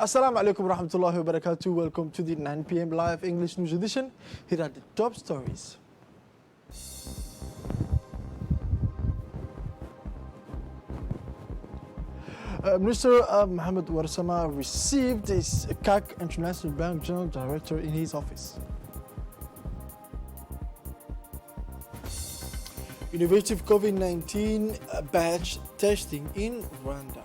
Assalamu alaikum warahmatullahi wabarakatuh. Welcome to the 9 p.m. live English news edition. Here are the top stories. Minister Mohammed Warsama received his CAC International Bank General Director in his office. Innovative COVID-19 batch testing in Rwanda.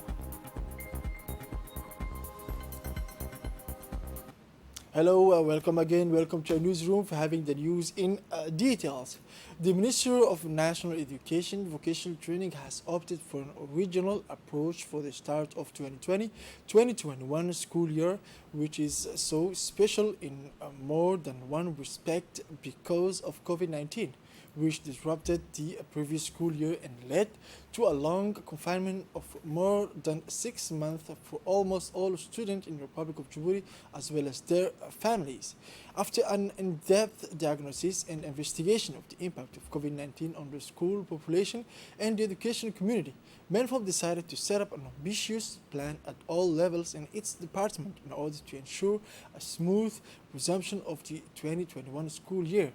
Hello, welcome again. Welcome to our newsroom for having the news in details. The Minister of National Education Vocational Training has opted for an original approach for the start of 2020-2021 school year, which is so special in more than one respect because of COVID-19, which disrupted the previous school year and led to a long confinement of more than 6 months for almost all students in the Republic of Djibouti as well as their families. After an in-depth diagnosis and investigation of the impact of COVID-19 on the school population and the education community, MENFOP decided to set up an ambitious plan at all levels in its department in order to ensure a smooth resumption of the 2021 school year.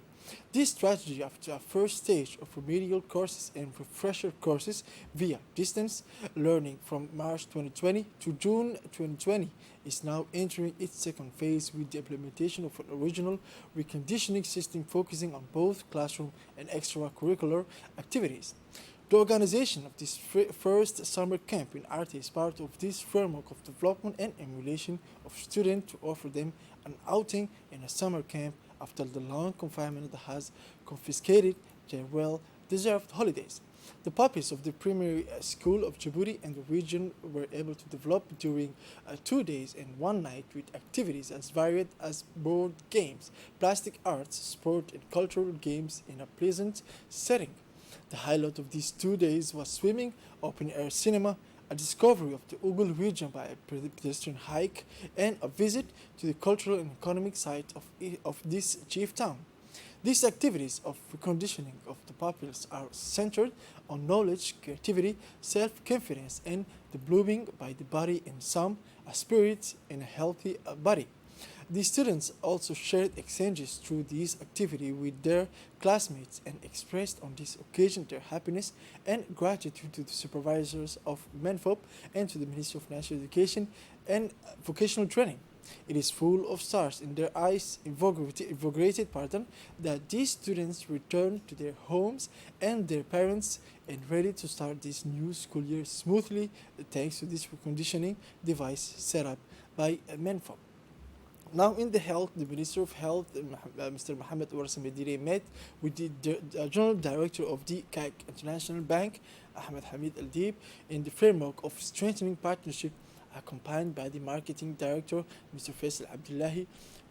This strategy, after a first stage of remedial courses and refresher courses via distance learning from March 2020 to June 2020, is now entering its second phase with the implementation of an original reconditioning system focusing on both classroom and extracurricular activities. The organization of this first summer camp in Arte is part of this framework of development and emulation of students to offer them an outing in a summer camp after the long confinement that has confiscated their well-deserved holidays. The pupils of the primary school of Djibouti and the region were able to develop during 2 days and 1 night with activities as varied as board games, plastic arts, sport and cultural games in a pleasant setting. The highlight of these 2 days was swimming, open-air cinema, a discovery of the Ugul region by a pedestrian hike, and a visit to the cultural and economic site of this chief town. These activities of reconditioning of the pupils are centered on knowledge, creativity, self-confidence, and the blooming by the body in some, a spirit in a healthy body. The students also shared exchanges through this activity with their classmates and expressed on this occasion their happiness and gratitude to the supervisors of MENFOP and to the Ministry of National Education and Vocational Training. It is full of stars in their eyes, invigorated that these students return to their homes and their parents and ready to start this new school year smoothly thanks to this reconditioning device set up by MENFOP. Now in the health, the Minister of Health, Mr. Mohammed Ouassama met with the General Director of the CAC International Bank, Ahmed Hamid Al-Deeb, in the framework of strengthening partnership accompanied by the Marketing Director, Mr. Faisal Abdullahi.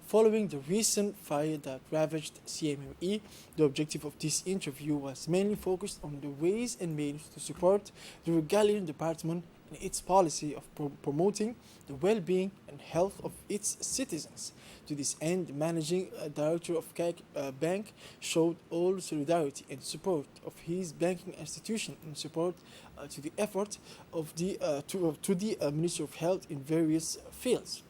Following the recent fire that ravaged CMME, the objective of this interview was mainly focused on the ways and means to support the Regalian Department in its policy of promoting the well-being and health of its citizens. To this end, the Managing Director of CAC Bank showed all solidarity and support of his banking institution in support to the effort of the Ministry of Health in various fields.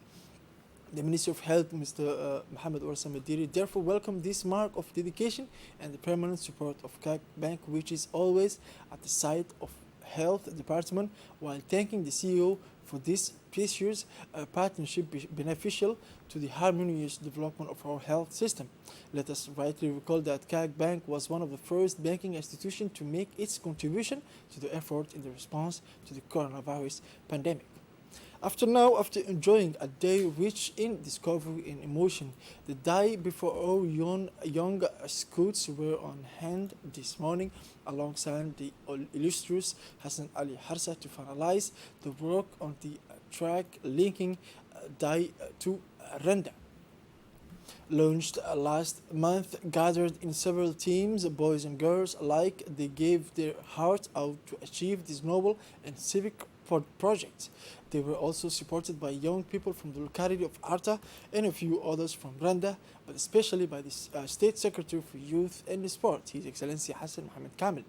The Ministry of Health, Mr. Mohammed Ouassama therefore welcomed this mark of dedication and the permanent support of CAC Bank, which is always at the side of Health Department, while thanking the CEO for this precious partnership beneficial to the harmonious development of our health system. Let us rightly recall that CAG Bank was one of the first banking institutions to make its contribution to the effort in the response to the coronavirus pandemic. After enjoying a day rich in discovery and emotion, the day before our young scouts were on hand this morning alongside the illustrious Hassan Ali Harsa to finalize the work on the track linking Dai to Renda. Launched last month, gathered in several teams, boys and girls alike, they gave their hearts out to achieve this noble and civic project. They were also supported by young people from the locality of Arta and a few others from Randa, but especially by the State Secretary for Youth and Sport, His Excellency Hassan Mohammed Kamil,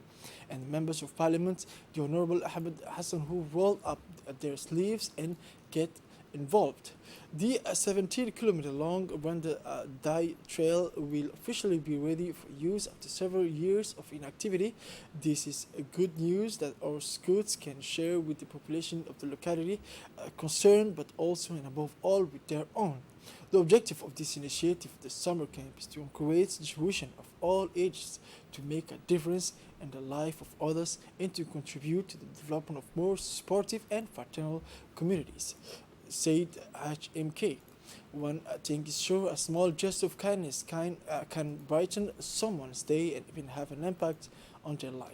and the members of Parliament, the Honorable Ahmed Hassan, who rolled up their sleeves and get involved. The 17-kilometer long Rwanda Dai Trail will officially be ready for use after several years of inactivity. This is good news that our scouts can share with the population of the locality concerned, but also and above all with their own. The objective of this initiative, the summer camp, is to encourage the tuition of all ages to make a difference in the life of others and to contribute to the development of more supportive and fraternal communities, said HMK. One thing is sure, a small gesture of kindness can brighten someone's day and even have an impact on their life.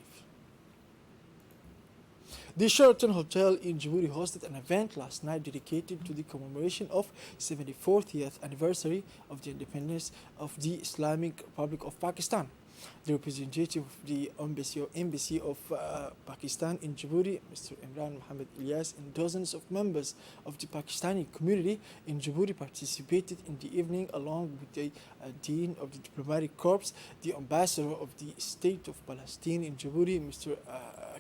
The Sheraton Hotel in Djibouti hosted an event last night dedicated to the commemoration of 74th anniversary of the independence of the Islamic Republic of Pakistan. The representative of the embassy of Pakistan in Djibouti, Mr. Imran Mohammed Ilyas, and dozens of members of the Pakistani community in Djibouti participated in the evening along with the Dean of the Diplomatic Corps, the Ambassador of the State of Palestine in Djibouti, Mr.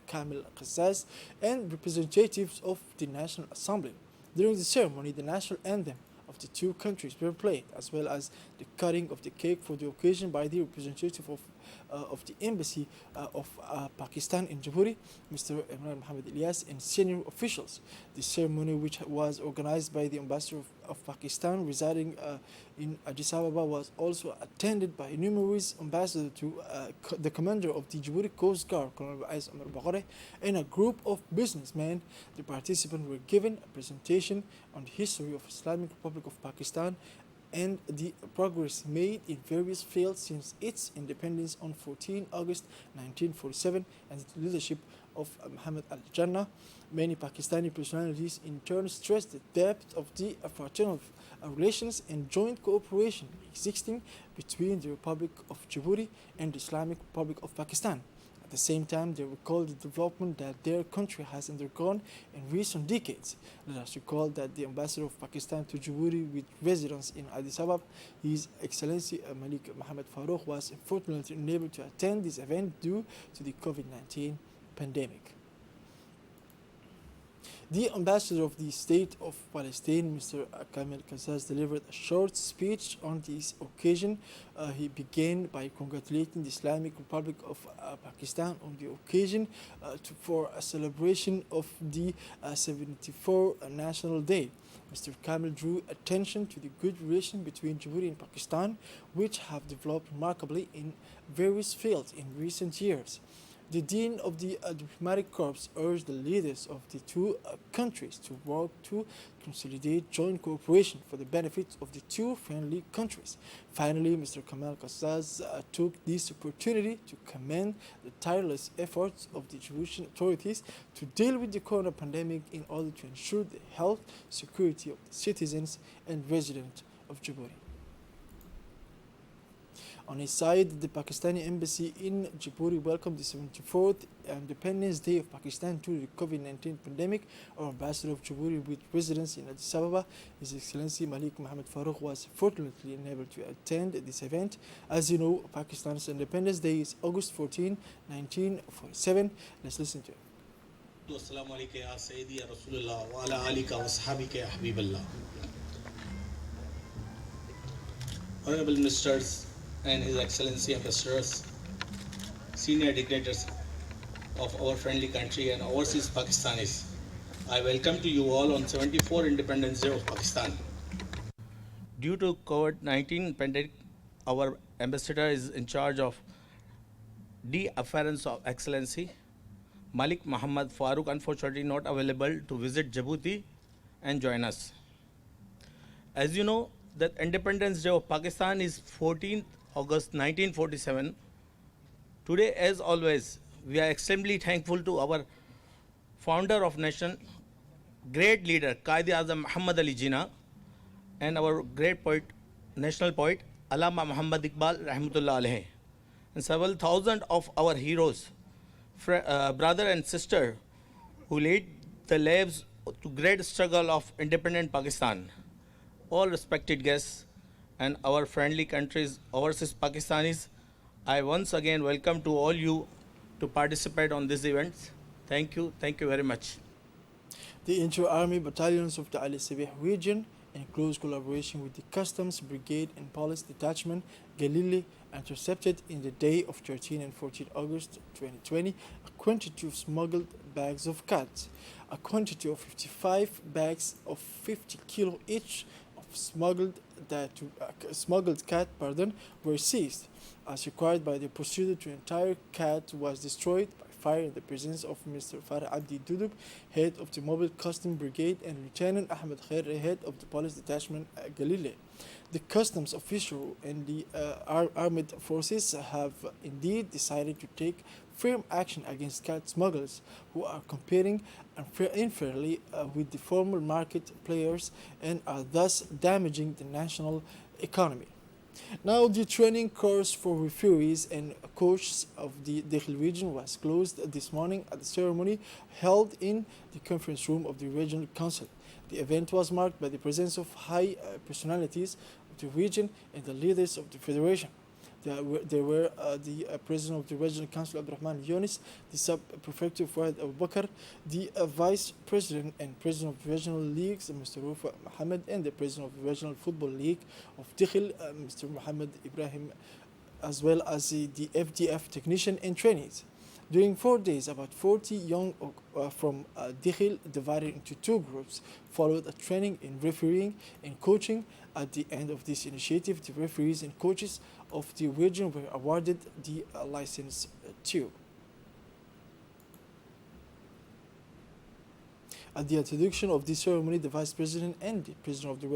Kamil Qazzaz, and representatives of the National Assembly. During the ceremony, the national anthem of the two countries were played, as well as the cutting of the cake for the occasion by the representative of the embassy of Pakistan in Djibouti, Mr. Imran Mohammed Ilyas, and senior officials. The ceremony, which was organized by the ambassador of Pakistan residing in Addis Ababa, was also attended by numerous ambassadors to the commander of the Djibouti Coast Guard, Colonel Ais Omar Baghare, and a group of businessmen. The participants were given a presentation on the history of Islamic Republic of Pakistan and the progress made in various fields since its independence on 14 August 1947 and the leadership of Muhammad al-Jannah. Many Pakistani personalities in turn stressed the depth of the fraternal relations and joint cooperation existing between the Republic of Djibouti and the Islamic Republic of Pakistan. At the same time, they recalled the development that their country has undergone in recent decades. Let us recall that the ambassador of Pakistan to Djibouti, with residence in Addis Ababa, His Excellency Malik Mohammed Farouk, was unfortunately unable to attend this event due to the COVID-19 pandemic. The ambassador of the State of Palestine, Mr. Kamil Qazzaz, delivered a short speech on this occasion. He began by congratulating the Islamic Republic of Pakistan on the occasion for a celebration of the 74th National Day. Mr. Kamil drew attention to the good relation between Djibouti and Pakistan, which have developed remarkably in various fields in recent years. The Dean of the Diplomatic Corps urged the leaders of the two countries to work to consolidate joint cooperation for the benefit of the two friendly countries. Finally, Mr. Kamal Qazzaz took this opportunity to commend the tireless efforts of the Djiboutian authorities to deal with the corona pandemic in order to ensure the health, security of the citizens and residents of Djibouti. On his side, the Pakistani embassy in Djibouti welcomed the 74th Independence Day of Pakistan to the COVID-19 pandemic. Our ambassador of Djibouti with residence in Addis Ababa, His Excellency Malik Mohammed Farouk, was fortunately unable to attend this event. As you know, Pakistan's Independence Day is August 14, 1947. Let's listen to it. Assalamu alaikum ya Sayyidi ya Rasulullah wa ala alika wa sahabika ya Habiballah. Honorable Ministers and His Excellency Ambassadors, senior dignitaries of our friendly country and overseas Pakistanis, I welcome to you all on 74th Independence Day of Pakistan. Due to COVID-19 pandemic, our ambassador is in charge of Affairs of Excellency Malik Mohammed Farouk, unfortunately not available to visit Djibouti and join us. As you know, the Independence Day of Pakistan is 14th August 1947. Today, as always, we are extremely thankful to our founder of nation, great leader, Qaid-e-Azam Muhammad Ali Jinnah, and our great poet, national poet, Allama Muhammad Iqbal, Rahmatullah Alayhi, and several thousand of our heroes, brother and sister, who laid the lives to great struggle of independent Pakistan. All respected guests and our friendly countries, overseas Pakistanis, I once again welcome to all you to participate on this event. Thank you very much. The inter-army battalions of the Ali Sabih region, in close collaboration with the Customs Brigade and Police Detachment Galili, intercepted in the day of 13 and 14 August 2020 a quantity of smuggled bags of cat, a quantity of 55 bags of 50 kilo each of smuggled cat were seized. As required by the procedure, the entire cat was destroyed by fire in the presence of Mr. Farah Abdi Dudub, head of the Mobile Custom Brigade, and Lieutenant Ahmed Khair, head of the Police Detachment Galile. The customs official and the armed forces have indeed decided to take firm action against cat smugglers who are competing unfairly with the formal market players and are thus damaging the national economy. Now, the training course for referees and coaches of the Dakhil region was closed this morning at the ceremony held in the conference room of the regional council. The event was marked by the presence of high personalities of the region and the leaders of the federation. There were the president of the regional council, Abdurrahman Yunis, the sub-prefecture, Fuad Abu Bakr, the vice president and president of the regional leagues, Mr. Rufa Mohammed, and the president of the regional football league of Dakhil, Mr. Mohammed Ibrahim, as well as the FDF technician and trainees. During 4 days, about 40 young from Dakhil, divided into two groups, followed a training in refereeing and coaching. At the end of this initiative, the referees and coaches of the region were awarded the license too. At the introduction of this ceremony, the Vice President and the President of the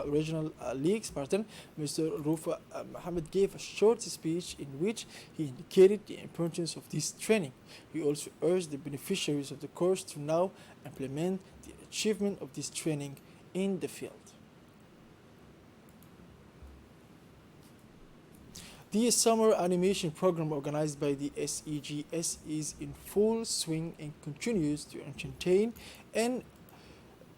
regional leagues, Mr. Rufa Mohammed, gave a short speech in which he indicated the importance of this training. He also urged the beneficiaries of the course to now implement the achievement of this training in the field. The summer animation program organized by the SEGS is in full swing and continues to entertain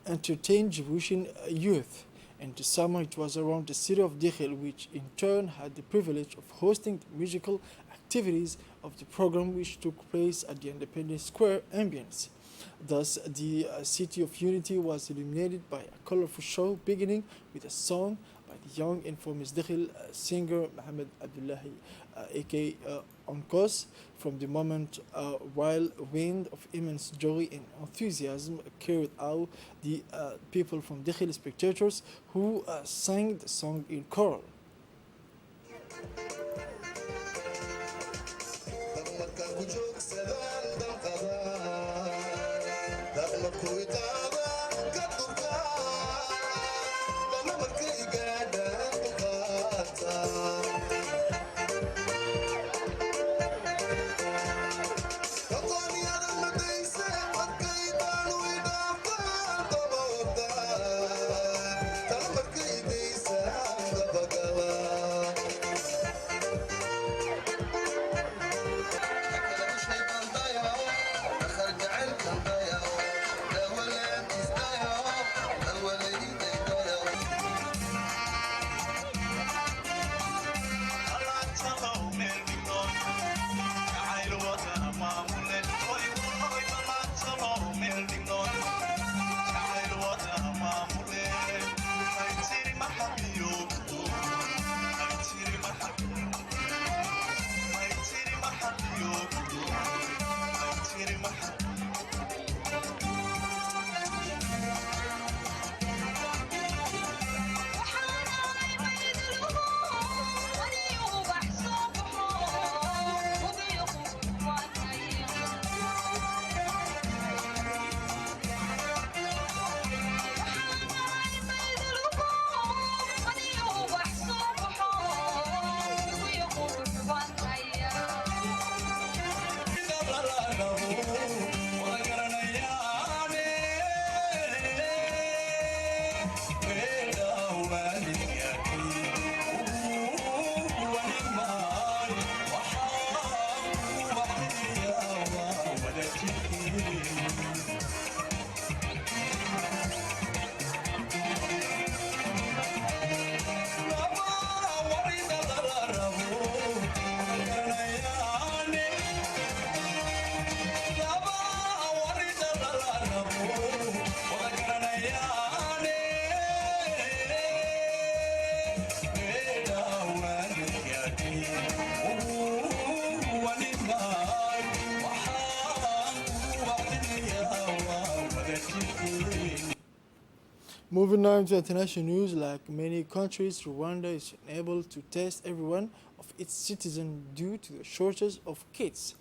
Djiboutian youth. In the summer, it was around the city of Dakhil, which in turn had the privilege of hosting the musical activities of the program, which took place at the Independence Square ambience. Thus, the City of Unity was illuminated by a colorful show beginning with a song by the young and famous Dakhil singer Mohammed Abdullahi, aka Onkos. From the moment, while wind of immense joy and enthusiasm carried out the people from Dakhil spectators who sang the song in choral. Moving on to international news, like many countries, Rwanda is unable to test everyone of its citizens due to the shortage of kits.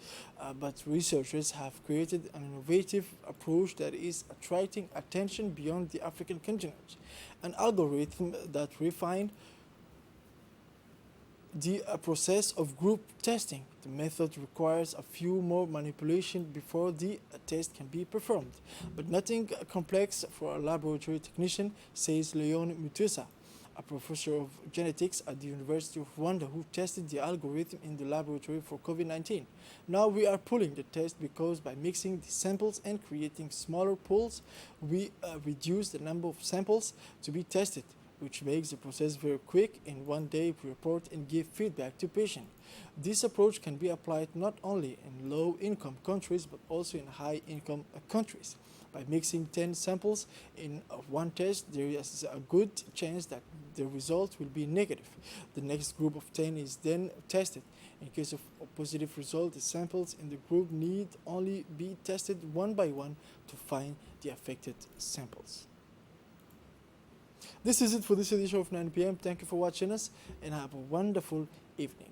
But researchers have created an innovative approach that is attracting attention beyond the African continent. An algorithm that refined the process of group testing. The method requires a few more manipulations before the test can be performed, but nothing complex for a laboratory technician, says Leon Mutusa, a professor of genetics at the University of Rwanda who tested the algorithm in the laboratory for COVID-19. Now we are pulling the test because by mixing the samples and creating smaller pools, we reduce the number of samples to be tested, which makes the process very quick. In one day, we report and give feedback to patients. This approach can be applied not only in low-income countries but also in high-income countries. By mixing 10 samples in one test, there is a good chance that the result will be negative. The next group of 10 is then tested. In case of a positive result, the samples in the group need only be tested one by one to find the affected samples. This is it for this edition of 9 p.m. Thank you for watching us and have a wonderful evening.